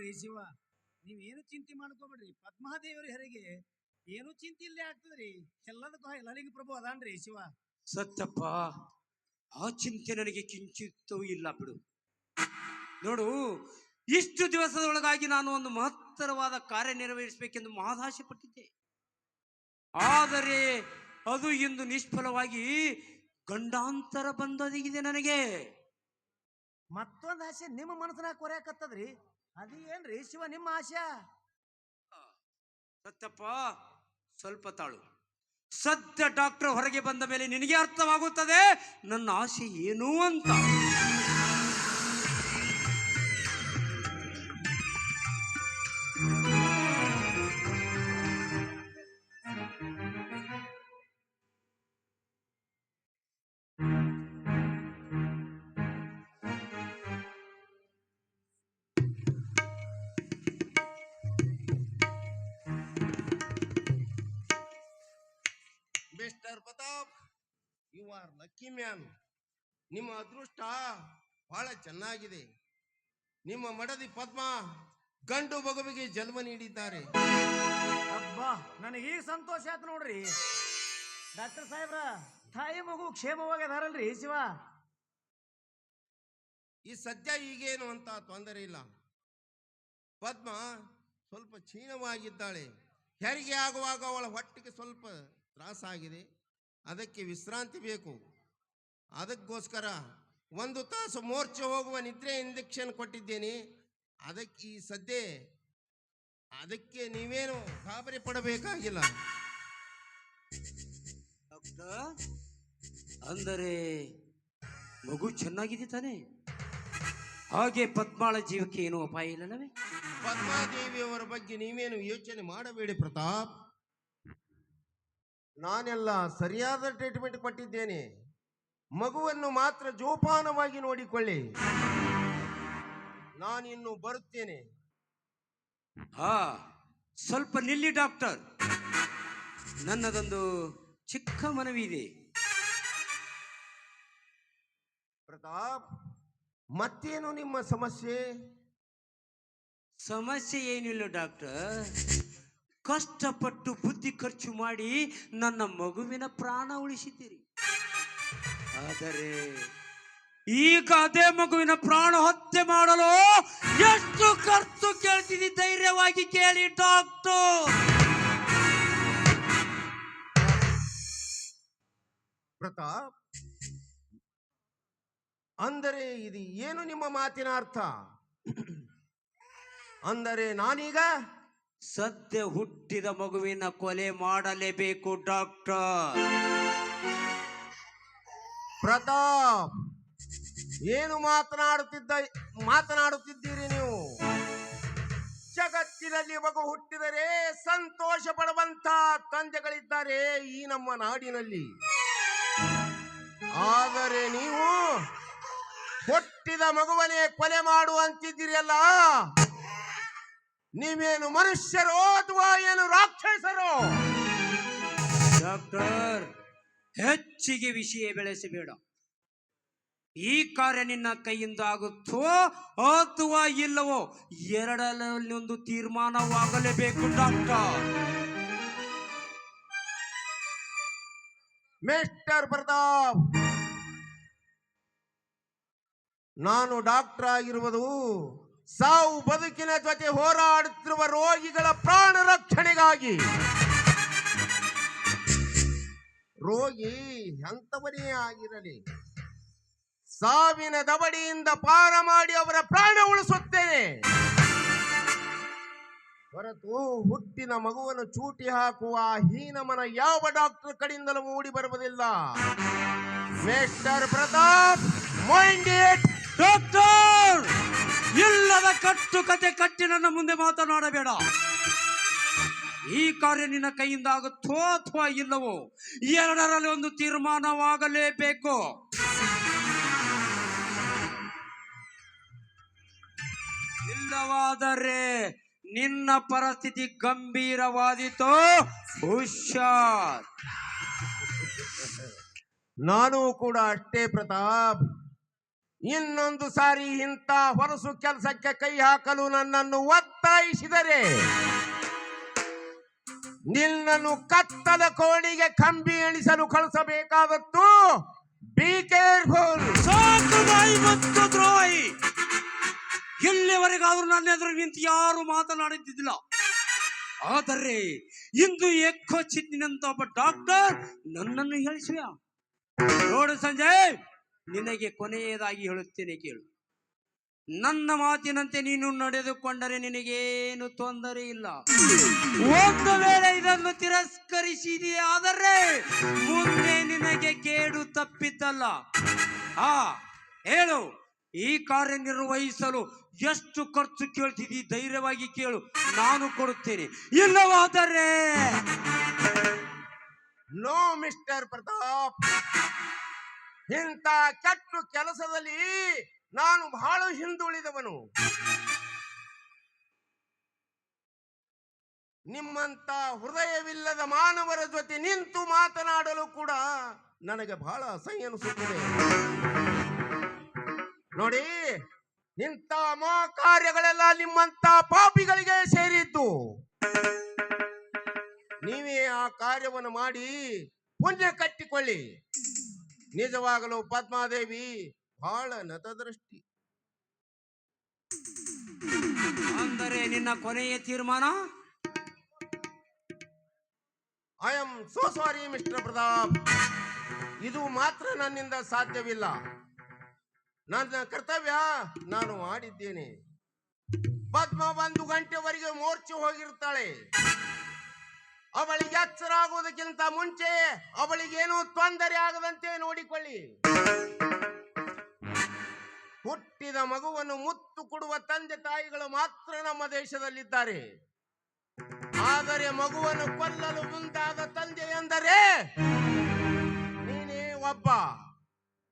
ನೋಡ್ರಿ ಶಿವ, ನೀವೇನು ಚಿಂತೆ ಮಾಡ್ಕೋಬೇಡ್ರಿ. ಪದ್ಮಾದೇವಿಯರ ಹೆರಿಗೆ ಏನು ಚಿಂತೆ ಇಲ್ಲೇ ಆಗ್ತದ್ರಿ. ಎಲ್ಲದಕ್ಕೂ ಎಲ್ಲರಿಗೂ ಪ್ರಭು ಅದಾನ್ರಿ ಶಿವ. ಸತ್ಯಪ್ಪ, ಆ ಚಿಂತೆ ನನಗೆ ಕಿಂಚಿತ್ತೂ ಇಲ್ಲ ಬಿಡು. ನೋಡು, ಇಷ್ಟು ದಿವಸದೊಳಗಾಗಿ ನಾನು ಒಂದು ಮಹತ್ತರವಾದ ಕಾರ್ಯ ನೆರವೇರಿಸಬೇಕೆಂದು ಮಹದಾಶೆ ಪಟ್ಟಿದ್ದೆ. ಆದರೆ ಅದು ಇಂದು ನಿಷ್ಫಲವಾಗಿ ಗಂಡಾಂತರ ಬಂದೊದಗಿದೆ ನನಗೆ. ಮತ್ತೊಂದು ಆಸೆ ನಿಮ್ಮ ಮನಸ್ಸಿನಾಗ ಕೊರೆಯಕತ್ತದ್ರಿ. ಅದೇನ್ರಿ ಶಿವ ನಿಮ್ಮ ಆಶೆ? ಸತ್ಯಪ್ಪ, ಸ್ವಲ್ಪ ತಾಳು. ಸದ್ಯ ಡಾಕ್ಟರ್ ಹೊರಗೆ ಬಂದ ಮೇಲೆ ನಿನಗೆ ಅರ್ಥವಾಗುತ್ತದೆ ನನ್ನ ಆಸೆ ಏನು ಅಂತ. Mister Pratap, you are lucky man. ನಿಮ್ಮ ಅದೃಷ್ಟ ಬಹಳ ಚೆನ್ನಾಗಿದೆ. ನಿಮ್ಮ ಮಡದಿ ಪದ್ಮ ಗಂಡು ಮಗುವಿಗೆ ಜನ್ಮ ನೀಡಿದ್ದಾರೆ. ಅಬ್ಬಾ, ನನಗೆ ಈಗ ಸಂತೋಷ ಆಯ್ತು ನೋಡ್ರಿ. ಡಾಕ್ಟರ್ ಸಾಹೇಬ್ರ, ತಾಯಿ ಮಗು ಕ್ಷೇಮವಾಗಿ ಅದಾರಲ್ರಿ ಶಿವ? ಈ ಸದ್ಯ ಈಗೇನು ಅಂತ ತೊಂದರೆ ಇಲ್ಲ. ಪದ್ಮ ಸ್ವಲ್ಪ ಕ್ಷೀಣವಾಗಿದ್ದಾಳೆ. ಹೆರಿಗೆ ಆಗುವಾಗ ಅವಳ ಹೊಟ್ಟೆಗೆ ಸ್ವಲ್ಪ ತ್ರಾಸಾಗಿದೆ. ಅದಕ್ಕೆ ವಿಶ್ರಾಂತಿ ಬೇಕು. ಅದಕ್ಕೋಸ್ಕರ 1 ತಾಸು ಮೋರ್ಚೆ ಹೋಗುವ ನಿದ್ರೆ ಇಂಜೆಕ್ಷನ್ ಕೊಟ್ಟಿದ್ದೇನೆ. ಅದಕ್ಕೆ ಈ ಸದ್ಯ ಅದಕ್ಕೆ ನೀವೇನು ಗಾಬರಿ ಪಡಬೇಕಾಗಿಲ್ಲ. ಡಾಕ್ಟರ್, ಅಂದರೆ ಮಗು ಚೆನ್ನಾಗಿದೆ ತಾನೆ? ಹಾಗೆ ಪದ್ಮಾಳ ಜೀವಕ್ಕೆ ಏನೂ ಅಪಾಯ ಇಲ್ಲವೇ? ಪದ್ಮಾದೇವಿಯವರ ಬಗ್ಗೆ ನೀವೇನು ಯೋಚನೆ ಮಾಡಬೇಡಿ ಪ್ರತಾಪ್. ನಾನೆಲ್ಲ ಸರಿಯಾದ ಟ್ರೀಟ್ಮೆಂಟ್ ಕೊಟ್ಟಿದ್ದೇನೆ. ಮಗುವನ್ನು ಮಾತ್ರ ಜೋಪಾನವಾಗಿ ನೋಡಿಕೊಳ್ಳಿ. ನಾನಿನ್ನು ಬರುತ್ತೇನೆ. ಸ್ವಲ್ಪ ನಿಲ್ಲಿ ಡಾಕ್ಟರ್, ನನ್ನದೊಂದು ಚಿಕ್ಕ ಮನವಿ ಇದೆ. ಪ್ರತಾಪ್, ಮತ್ತೇನು ನಿಮ್ಮ ಸಮಸ್ಯೆ? ಸಮಸ್ಯೆ ಏನಿಲ್ಲ ಡಾಕ್ಟರ್. ಕಷ್ಟಪಟ್ಟು ಬುದ್ಧಿ ಖರ್ಚು ಮಾಡಿ ನನ್ನ ಮಗುವಿನ ಪ್ರಾಣ ಉಳಿಸಿದ್ದೀರಿ. ಆದರೆ ಈಗ ಅದೇ ಮಗುವಿನ ಪ್ರಾಣ ಹತ್ಯೆ ಮಾಡಲು ಎಷ್ಟು ಖರ್ಚು ಕೇಳ್ತಿದ್ದಿ? ಧೈರ್ಯವಾಗಿ ಕೇಳಿ ಡಾಕ್ಟರ್. ಪ್ರತಾಪ್, ಅಂದರೆ ಇದು ಏನು ನಿಮ್ಮ ಮಾತಿನ ಅರ್ಥ? ಅಂದರೆ ನಾನೀಗ ಸದ್ಯ ಹುಟ್ಟಿದ ಮಗುವಿನ ಕೊಲೆ ಮಾಡಲೇಬೇಕು ಡಾಕ್ಟರ್. ಪ್ರತಾಪ್, ಏನು ಮಾತನಾಡುತ್ತಿದ್ದೀರಿ ನೀವು? ಜಗತ್ತಿನಲ್ಲಿ ಮಗು ಹುಟ್ಟಿದರೆ ಸಂತೋಷ ಪಡುವಂತ ತಂದೆಗಳಿದ್ದಾರೆ ಈ ನಮ್ಮ ನಾಡಿನಲ್ಲಿ. ಆದರೆ ನೀವು ಹುಟ್ಟಿದ ಮಗುವನ್ನೇ ಕೊಲೆ ಮಾಡುವಂತಿದ್ದೀರಲ್ಲ, ನೀವೇನು ಮನುಷ್ಯರೋ ಅಥವಾ ಏನು ರಾಕ್ಷಸರೋ? ಡಾಕ್ಟರ್, ಹೆಚ್ಚಿಗೆ ವಿಷಯ ಬೆಳೆಸಬೇಡ. ಈ ಕಾರ್ಯ ನಿನ್ನ ಕೈಯಿಂದ ಆಗುತ್ತೋ ಅಥವಾ ಇಲ್ಲವೋ, ಎರಡರಲ್ಲಿ ಒಂದು ತೀರ್ಮಾನವಾಗಲೇಬೇಕು ಡಾಕ್ಟರ್. ಮಿಸ್ಟರ್ ಪ್ರತಾಪ್, ನಾನು ಡಾಕ್ಟರ್ ಆಗಿರುವುದು ಸಾವು ಬದುಕಿನ ಜೊತೆ ಹೋರಾಡುತ್ತಿರುವ ರೋಗಿಗಳ ಪ್ರಾಣ ರಕ್ಷಣೆಗಾಗಿ. ರೋಗಿ ಎಂತವನೇ ಆಗಿರಲಿ, ಸಾವಿನ ದವಡಿಯಿಂದ ಪಾರ ಮಾಡಿ ಅವರ ಪ್ರಾಣ ಉಳಿಸುತ್ತೇನೆ ಹೊರತು ಹುಟ್ಟಿನ ಮಗುವನ್ನು ಚೂಟಿ ಹಾಕುವ ಹೀನಮನ ಯಾವ ಡಾಕ್ಟರ್ ಕಡೆಯಿಂದಲೂ ಮೂಡಿ ಬರುವುದಿಲ್ಲ. Mister Pratap, mind it. Doctor, ಇಲ್ಲದ ಕಟ್ಟು ಕತೆ ಕಟ್ಟಿ ನನ್ನ ಮುಂದೆ ಮಾತನಾಡಬೇಡ. ಈ ಕಾರ್ಯ ನಿನ್ನ ಕೈಯಿಂದ ಆಗುತ್ತೋ ಅಥವಾ ಇಲ್ಲವೋ, ಎರಡರಲ್ಲಿ ಒಂದು ತೀರ್ಮಾನವಾಗಲೇಬೇಕು. ಇಲ್ಲವಾದರೆ ನಿನ್ನ ಪರಿಸ್ಥಿತಿ ಗಂಭೀರವಾದೀತು. ಹುಷಾರ್. ನಾನು ಕೂಡ ಅಷ್ಟೇ ಪ್ರತಾಪ್. ಇನ್ನೊಂದು ಸಾರಿ ಇಂಥ ಹೊರಸು ಕೆಲಸಕ್ಕೆ ಕೈ ಹಾಕಲು ನನ್ನನ್ನು ಒತ್ತಾಯಿಸಿದರೆ ನಿನ್ನನ್ನು ಕತ್ತಲ ಕೋಣಿಗೆ ಕಂಬಿ ಎಣಿಸಲು ಕಳಿಸಬೇಕಾದದ್ದು. Be careful. ಸಾಕು ಬಾಯಿ ಮತ್ತು ದ್ರೋಹಿ. ಇಲ್ಲಿವರೆಗಾದ್ರೂ ನನ್ನ ಎದುರು ನಿಂತು ಯಾರು ಮಾತನಾಡುತ್ತಿದ್ದಿಲ್ಲ. ಆದರೆ ಇಂದು ಎಕ್ಕೋಚಿತ್ತಿನಂತ ಒಬ್ಬ ಡಾಕ್ಟರ್ ನನ್ನನ್ನು ಹೇಳಿಸುವ. ನೋಡು ಸಂಜಯ್, ನಿನಗೆ ಕೊನೆಯದಾಗಿ ಹೇಳುತ್ತೇನೆ ಕೇಳು. ನನ್ನ ಮಾತಿನಂತೆ ನೀನು ನಡೆದುಕೊಂಡರೆ ನಿನಗೇನು ತೊಂದರೆ ಇಲ್ಲ. ಒಂದು ವೇಳೆ ಇದನ್ನು ತಿರಸ್ಕರಿಸಿದೆಯಾದರೆ ಮುಂದೆ ನಿನಗೆ ಕೇಡು ತಪ್ಪಿದ್ದಲ್ಲ. ಹೇಳು, ಈ ಕಾರ್ಯನಿರ್ವಹಿಸಲು ಎಷ್ಟು ಖರ್ಚು ಕೇಳ್ತಿದ್ದೀ? ಧೈರ್ಯವಾಗಿ ಕೇಳು, ನಾನು ಕೊಡುತ್ತೇನೆ. ಇಲ್ಲವಾದರೆ ನೋ ಮಿಸ್ಟರ್ ಪ್ರತಾಪ್, ಇಂಥ ಕೆಟ್ಟ ಕೆಲಸದಲ್ಲಿ ನಾನು ಬಹಳ ಹಿಂದುಳಿದವನು. ನಿಮ್ಮಂತ ಹೃದಯವಿಲ್ಲದ ಮಾನವರ ಜೊತೆ ನಿಂತು ಮಾತನಾಡಲು ಕೂಡ ನನಗೆ ಬಹಳ ಅಸಹ್ಯ ಅನಿಸುತ್ತದೆ. ನೋಡಿ, ಇಂಥ ಕಾರ್ಯಗಳೆಲ್ಲ ನಿಮ್ಮಂತ ಪಾಪಿಗಳಿಗೆ ಸೇರಿದ್ದು. ನೀವೇ ಆ ಕಾರ್ಯವನ್ನು ಮಾಡಿ ಪುಣ್ಯ ಕಟ್ಟಿಕೊಳ್ಳಿ. ನಿಜವಾಗಲೂ ಪದ್ಮಾದೇವಿ ಬಹಳ ನತದೃಷ್ಟಿ. ಅಂದರೆ ನಿನ್ನ ಕೊನೆಯ ತೀರ್ಮಾನ? I am so sorry mister Pratap, ಇದು ಮಾತ್ರ ನನ್ನಿಂದ ಸಾಧ್ಯವಿಲ್ಲ. ನನ್ನ ಕರ್ತವ್ಯ ನಾನು ಮಾಡಿದ್ದೇನೆ. ಪದ್ಮ 1 ಗಂಟೆವರೆಗೆ ಮೂರ್ಛೆ ಹೋಗಿರ್ತಾಳೆ. ಅವಳಿಗೆ ಎಚ್ಚರ ಆಗುವುದಕ್ಕಿಂತ ಮುಂಚೆ ಅವಳಿಗೇನು ತೊಂದರೆ ಆಗದಂತೆ ನೋಡಿಕೊಳ್ಳಿ. ಹುಟ್ಟಿದ ಮಗುವನ್ನು ಮುತ್ತು ಕೊಡುವ ತಂದೆ ತಾಯಿಗಳು ಮಾತ್ರ ನಮ್ಮ ದೇಶದಲ್ಲಿದ್ದಾರೆ. ಆದರೆ ಮಗುವನ್ನು ಕೊಲ್ಲಲು ಮುಂದಾದ ತಂದೆ ಎಂದರೆ ನೀನೇ ಒಬ್ಬ.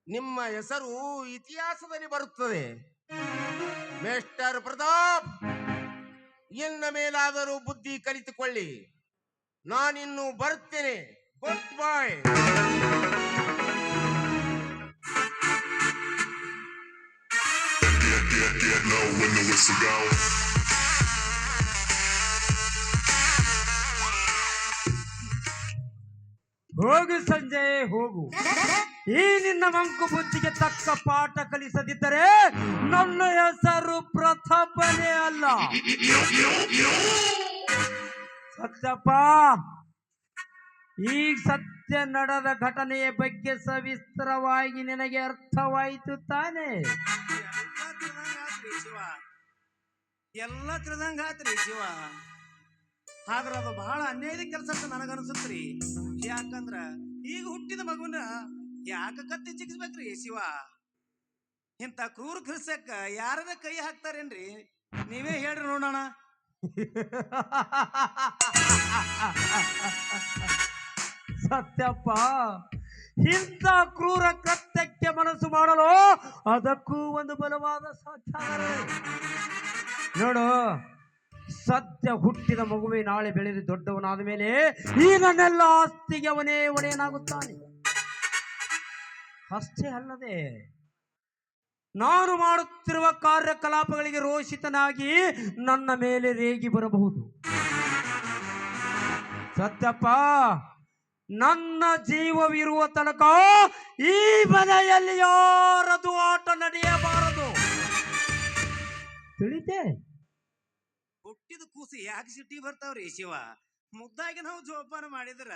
ನಿಮ್ಮ ಹೆಸರು ಇತಿಹಾಸದಲ್ಲಿ ಬರುತ್ತದೆ. ಮಿಸ್ಟರ್ ಪ್ರತಾಪ್, ಇನ್ನ ಮೇಲಾದರೂ ಬುದ್ಧಿ ಕಲಿತುಕೊಳ್ಳಿ. ನಾನಿನ್ನು ಬರ್ತೇನೆ. ಗುಡ್ ಬಾಯ್. ಹೋಗು ಸಂಜಯ್, ಹೋಗು. ಈ ನಿನ್ನ ಮಂಕು ಬುದ್ಧಿಗೆ ತಕ್ಕ ಪಾಠ ಕಲಿಸದಿದ್ದರೆ ನನ್ನ ಹೆಸರು ಪ್ರತಾಪನೇ ಅಲ್ಲ. ಸತ್ಯಪ್ಪ, ಈ ಸತ್ಯ ನಡೆದ ಘಟನೆಯ ಬಗ್ಗೆ ಸವಿಸ್ತರವಾಗಿ ನಿನಗೆ ಅರ್ಥವಾಯಿತು ತಾನೆ? ಎಲ್ಲ ತಿಳಿದಂಗಾತ್ರಿ ಶಿವ. ಆದ್ರ ಅದು ಬಹಳ ಅನ್ಯಾಯದ ಕೆಲಸ ಅಂತ ನನಗನ್ಸುತ್ರಿ. ಯಾಕಂದ್ರ ಈಗ ಹುಟ್ಟಿದ ಮಗುನ ಯಾಕ ಕತ್ತಿ ಚಿಕ್ಸ್ಬೇಕ್ರಿ ಶಿವ? ಇಂಥ ಕ್ರೂರ ಕೃಷಕ್ ಯಾರದ ಕೈ ಹಾಕ್ತಾರೇನ್ರಿ? ನೀವೇ ಹೇಳ್ರಿ ನೋಡೋಣ. ಸತ್ಯಪ್ಪ, ಇಂಥ ಕ್ರೂರ ಕೃತ್ಯಕ್ಕೆ ಮನಸ್ಸು ಮಾಡಲು ಅದಕ್ಕೂ ಒಂದು ಬಲವಾದ ಸಾಕ್ಷ್ಯ. ನೋಡು, ಸದ್ಯ ಹುಟ್ಟಿದ ಮಗುವೆ ನಾಳೆ ಬೆಳೆದು ದೊಡ್ಡವನಾದ ಮೇಲೆ ಈ ನನ್ನೆಲ್ಲ ಆಸ್ತಿಗೆ ಅವನೇ ಒಡೆಯನಾಗುತ್ತಾನೆ. ಅಷ್ಟೇ ಅಲ್ಲದೆ ನಾನು ಮಾಡುತ್ತಿರುವ ಕಾರ್ಯಕಲಾಪಗಳಿಗೆ ರೋಷಿತನಾಗಿ ನನ್ನ ಮೇಲೆ ರೇಗಿ ಬರಬಹುದು. ಸತ್ಯಪ್ಪ, ನನ್ನ ಜೀವವಿರುವ ತನಕ ಈ ಮನೆಯಲ್ಲಿ ಯಾರದು ಆಟ ನಡೆಯಬಾರದು. ತಿಳಿತೆ? ಹುಟ್ಟಿದ ಕೂಸಿ ಯಾಕೆ ಸಿಟಿ ಬರ್ತಾವ್ರಿ ಶಿವ? ಮುದ್ದಾಗಿ ನಾವು ಜೋಪಾನ ಮಾಡಿದ್ರ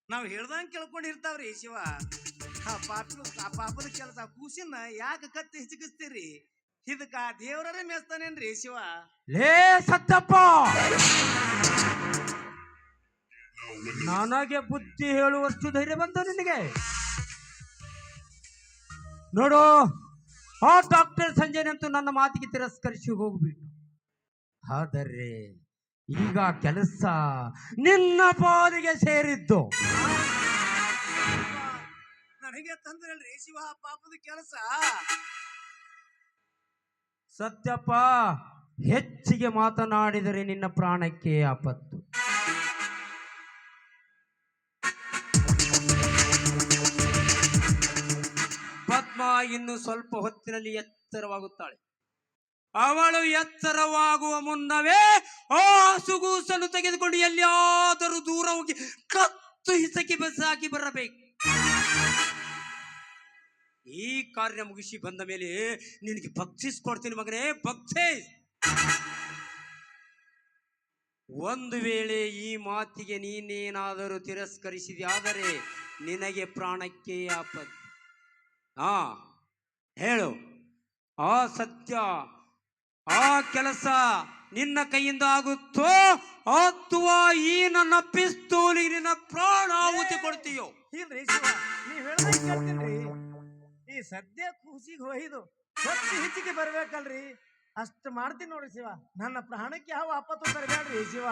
ನಾವು ಹೇಳ್ದಂಗೆ ಕೇಳ್ಕೊಂಡಿರ್ತಾವ್ರಿ ಶಿವ. ಆ ಪಾಪದ ಕೆಲಸ ಕೂಸಿನ ಯಾಕೆ ಕತ್ತಿ ಹಿಚಕಿಸ್ತೀರಿ? ಇದಕ್ಕ ದೇವರೇ ಮೆಸ್ತಾನೇನ್ರಿ ಶಿವ? ಲೇ ಸತ್ತಪ್ಪ, ನನಗೆ ಬುದ್ಧಿ ಹೇಳುವಷ್ಟು ಧೈರ್ಯ ಬಂತ ನಿನಗೆ? ನೋಡು, ಆ ಡಾಕ್ಟರ್ ಸಂಜಯನಂತೂ ನನ್ನ ಮಾತಿಗೆ ತಿರಸ್ಕರಿಸಿ ಹೋಗ್ಬಿಟ್ಟು. ಆದರೆ ಈಗ ಕೆಲಸ ನಿನ್ನ ಪಾಲಿಗೆ ಸೇರಿದ್ದು. ನನಗೆ ತಂದ್ರಲ್ರಿ ಶಿವ ಪಾಪದ ಕೆಲಸ. ಸತ್ಯಪ್ಪ, ಹೆಚ್ಚಿಗೆ ಮಾತನಾಡಿದರೆ ನಿನ್ನ ಪ್ರಾಣಕ್ಕೆ ಆಪತ್ತು. ಪದ್ಮ ಇನ್ನು ಸ್ವಲ್ಪ ಹೊತ್ತಿನಲ್ಲಿ ಎಚ್ಚರವಾಗುತ್ತಾಳೆ. ಅವಳು ಎಚ್ಚರವಾಗುವ ಮುನ್ನವೇ ಆ ಹಸುಗೂಸನ್ನು ತೆಗೆದುಕೊಂಡು ಎಲ್ಲಿಯಾದರೂ ದೂರ ಹೋಗಿ ಕತ್ತು ಹಿಸಕಿ ಬಸಾಕಿ ಬರಬೇಕು. ಈ ಕಾರ್ಯ ಮುಗಿಸಿ ಬಂದ ಮೇಲೆ ನಿನಗೆ ಭಕ್ಷಿಸ್ಕೊಡ್ತೀನಿ ಮಗನೇ, ಭಕ್ಷಿಸ್. ಒಂದು ವೇಳೆ ಈ ಮಾತಿಗೆ ನೀನೇನಾದರೂ ತಿರಸ್ಕರಿಸಿದೆಯಾದರೆ ನಿನಗೆ ಪ್ರಾಣಕ್ಕೆ ಆಪತ್ತು. ಹೇಳು, ಆ ಸತ್ಯ, ಆ ಕೆಲಸ ನಿನ್ನ ಕೈಯಿಂದ ಆಗುತ್ತೋ ಅಥವಾ ಈ ನನ್ನ ಪಿಸ್ತೂಲಿಗೆ ನಿನ್ನ ಪ್ರಾಣ ಆಹುತಿ ಕೊಡ್ತೀಯೋ? ಇಲ್ರಿ ಶಿವ, ನೀವ್ ಹೇಳ್ದಂಗೆ ಕೇಳ್ತೀನ್ರಿ. ಈ ಸದ್ಯ ಕೂಸಿಗೆ ಒಯ್ದು ಹೊತ್ತಿ ಹೆಚ್ಚಿಗೆ ಬರ್ಬೇಕಲ್ರಿ, ಅಷ್ಟು ಮಾಡ್ತೀನಿ ನೋಡ್ರಿ ಶಿವ. ನನ್ನ ಪ್ರಾಣಕ್ಕೆ ಯಾವ ಆಪತ್ತು ತರಬೇಡ್ರಿ ಶಿವ.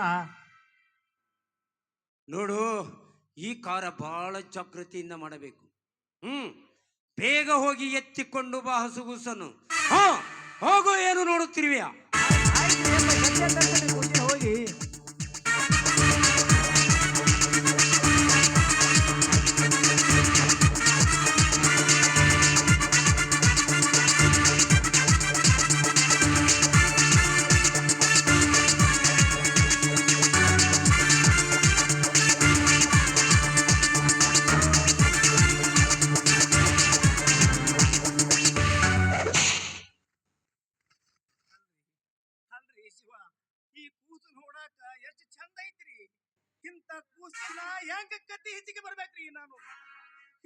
ನೋಡು, ಈ ಕಾರ್ಯ ಬಹಳ ಜಾಗೃತಿಯಿಂದ ಮಾಡಬೇಕು. ಬೇಗ ಹೋಗಿ ಎತ್ತಿಕೊಂಡು ಬಾ ಹಸುಗೂಸನ್ನು. ಹೋಗು, ಏನು ನೋಡುತ್ತಿರುವೆಯ? ಹೋಗಿ ಶಿವ. ಈ ಕೂಸು ನೋಡಾಕ ಎಷ್ಟು ಚಂದ ಐತ್ರಿ. ಇಂತ ಕೂಸಿನ ಹೆಂಗ ಕತ್ತಿ ಹೆಚ್ಚಿಗೆ ಬರ್ಬೇಕ್ರಿ ನಾನು?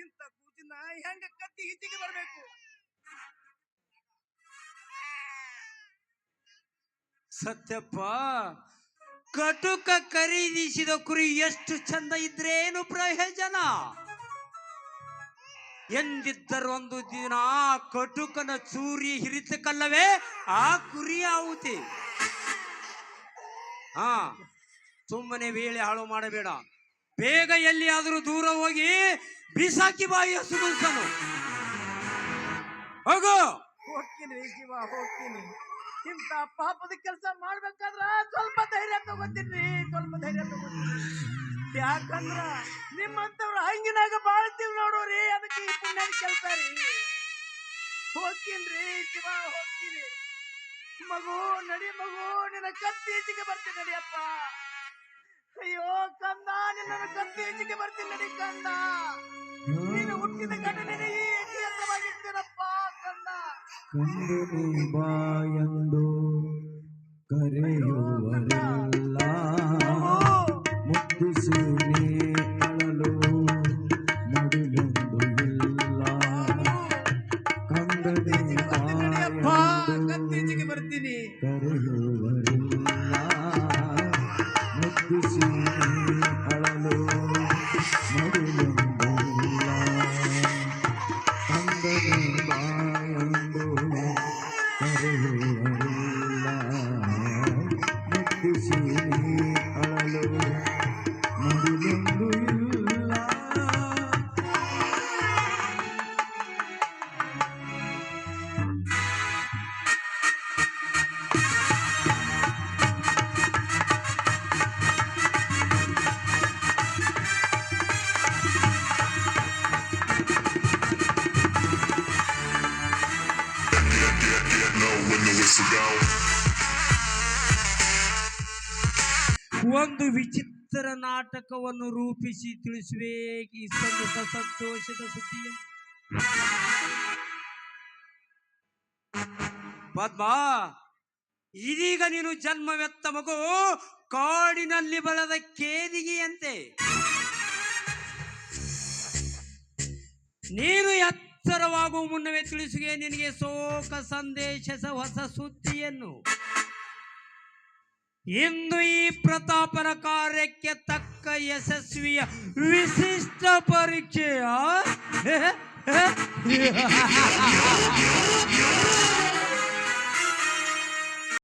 ಇಂತ ಕೂಸಿನ ಹೆಂಗ ಕತ್ತಿ ಹೆಚ್ಚಿಗೆ ಬರ್ಬೇಕು? ಸತ್ಯಪ್ಪ, ಕಟುಕ ಖರೀದಿಸಿದ ಕುರಿ ಎಷ್ಟು ಚಂದ ಇದ್ರೇನು ಪ್ರಯೋಜನ? ಎಂದಿದ್ದರು ಒಂದು ದಿನ ಕಟುಕನ ಚೂರಿ ಹಿರಿತಕ್ಕಲ್ಲವೇ ಆ ಕುರಿ ಆಹುತಿ. ಸುಮ್ಮನೆ ವೇಳೆ ಹಾಳು ಮಾಡಬೇಡ. ಬೇಗ ಎಲ್ಲಿಯಾದರೂ ದೂರ ಹೋಗಿ ಬಿಸಾಕಿ ಬಾಯಿ ಹಸುಗೂಸನು. ಹೋಗು. ಹೋಗ್ತೀನಿ ಶಿವ, ಹೋಗ್ತೀನಿ. ಇಂತ ಪಾಪದ ಕೆಲಸ ಮಾಡ್ಬೇಕಾದ್ರ ಸ್ವಲ್ಪ ಧೈರ್ಯ ತಗೋತೀನಿ, ಸ್ವಲ್ಪ ಧೈರ್ಯ ತಗೋತೀನಿ. ಯಾಕಂದ್ರ ನಿಮ್ಮಂತವ್ರು ಹಂಗಿನಾಗ ಬಾಳ್ತೀವಿ ನೋಡೋರಿ, ಅದಕ್ಕೆ ಈ ಪುಣ್ಯದ ಕೆಲಸ ರೀ. ಹೋಗ್ತೀನ್ರಿ ಶಿವ, ಹೋಗ್ತೀನಿ. ಮಗು ನಡಿ, ಮಗು ನಿನ್ನ ಕತ್ತಿ ಹೆಚ್ಚಿಗೆ ಬರ್ತೀನಿ ನಡಿಯಪ್ಪ. ಅಯ್ಯೋ ಕಂದ, ನಿನ್ನ ಕತ್ತಿ ಹೆಚ್ಚಿಗೆ ಬರ್ತೀನಿ ನಡಿ ಕಂದ. ನೀನು ಹುಟ್ಟಿದ ಗಂಡನಿಗೆ ಎತ್ತವಾಗಿರ್ತೀರಪ್ಪ ಕಂದ. ಕಂದನಿ ಬಾಯಂದು ಕರೆಯುವರೆಲ್ಲ ಮುಟ್ಟಿಸಿ ನೀ ಅಳಲು ಮಡಿಲೊಂದು ಇಲ್ಲ. ಕಂದನಿ ಕತ್ತಿ ಬರ್ತೀನಿ. ಕರೆಯುವರೆಲ್ಲ ಮುಟ್ಟಿಸಿ ನೀ ಅಳಲು ಮಡಿಲೊಂದು ಇಲ್ಲ. ಕಂದನಿ ಬಾಯಂದು ಕರೆಯುವರೆಲ್ಲ ಮುಟ್ಟಿಸಿ ನೀ ಅಳಲು ಮಡಿಲೊಂದು ಇಲ್ಲ. ಒಂದು ವಿಚಿತ್ರ ನಾಟಕವನ್ನು ರೂಪಿಸಿ ತಿಳಿಸುವೆ ಈ ಸಂತೋಷದ ಸುದ್ದಿಯನ್ನು. ಪದ್ಮ, ಇದೀಗ ನೀನು ಜನ್ಮವೆತ್ತ ಮಗು ಕಾಡಿನಲ್ಲಿ ಬೆಳೆದ ಕೇದಿಗೆಯಂತೆ. ನೀನು ಎಚ್ಚರವಾಗುವ ಮುನ್ನವೇ ತಿಳಿಸುವೆ ನಿನಗೆ ಶೋಕ ಸಂದೇಶದ ಹೊಸ ಸುದ್ದಿಯನ್ನು. ಇಂದು ಈ ಪ್ರತಾಪನ ಕಾರ್ಯಕ್ಕೆ ತಕ್ಕ ಯಶಸ್ವಿಯ ವಿಶಿಷ್ಟ ಪರೀಕ್ಷೆಯ